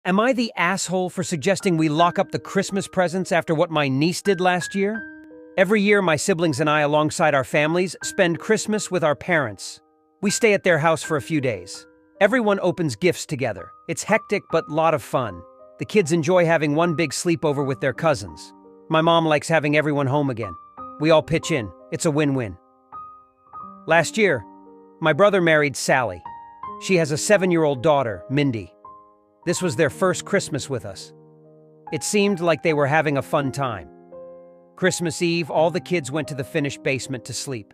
Am I the asshole for suggesting we lock up the Christmas presents after what my niece did last year? Every year, my siblings and I, alongside our families, spend Christmas with our parents. We stay at their house for a few days. Everyone opens gifts together. It's hectic but lot of fun. The kids enjoy having one big sleepover with their cousins. My mom likes having everyone home again. We all pitch in. It's a win-win. Last year, my brother married Sally. She has a 7-year-old daughter, Mindy. This was their first Christmas with us. It seemed like they were having a fun time. Christmas Eve, all the kids went to the finished basement to sleep.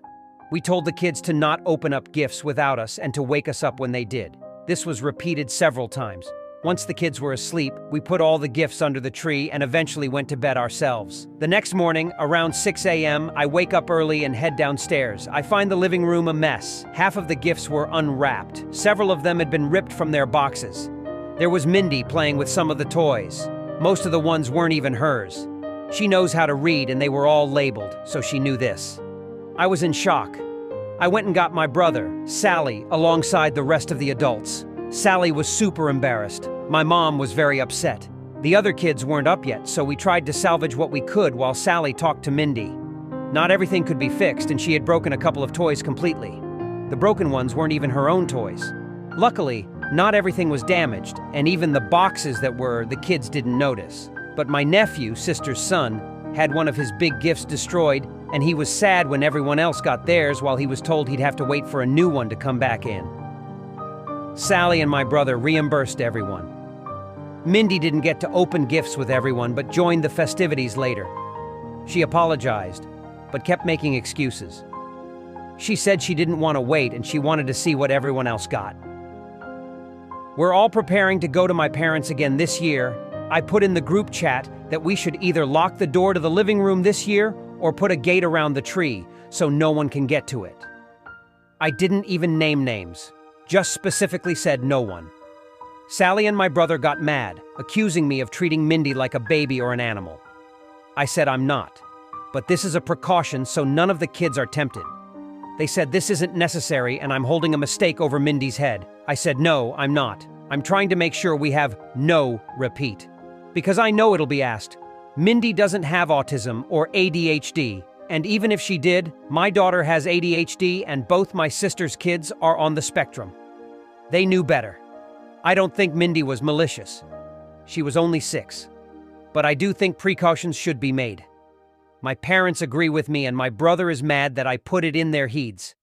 We told the kids to not open up gifts without us and to wake us up when they did. This was repeated several times. Once the kids were asleep, we put all the gifts under the tree and eventually went to bed ourselves. The next morning, around 6 a.m., I wake up early and head downstairs. I find the living room a mess. Half of the gifts were unwrapped. Several of them had been ripped from their boxes. There was Mindy playing with some of the toys. Most of the ones weren't even hers. She knows how to read and they were all labeled, so she knew this. I was in shock. I went and got my brother, Sally, alongside the rest of the adults. Sally was super embarrassed. My mom was very upset. The other kids weren't up yet, so we tried to salvage what we could while Sally talked to Mindy. Not everything could be fixed, and she had broken a couple of toys completely. The broken ones weren't even her own toys. Luckily, not everything was damaged, and even the boxes that were, the kids didn't notice. But my nephew, sister's son, had one of his big gifts destroyed, and he was sad when everyone else got theirs while he was told he'd have to wait for a new one to come back in. Sally and my brother reimbursed everyone. Mindy didn't get to open gifts with everyone, but joined the festivities later. She apologized, but kept making excuses. She said she didn't want to wait and she wanted to see what everyone else got. We're all preparing to go to my parents again this year. I put in the group chat that we should either lock the door to the living room this year or put a gate around the tree so no one can get to it. I didn't even name names, just specifically said no one. Sally and my brother got mad, accusing me of treating Mindy like a baby or an animal. I said I'm not, but this is a precaution so none of the kids are tempted. They said this isn't necessary and I'm holding a mistake over Mindy's head. I said no, I'm not. I'm trying to make sure we have no repeat. Because I know it'll be asked. Mindy doesn't have autism or ADHD, and even if she did, my daughter has ADHD and both my sister's kids are on the spectrum. They knew better. I don't think Mindy was malicious. She was only 6. But I do think precautions should be made. My parents agree with me and my brother is mad that I put it in their heads.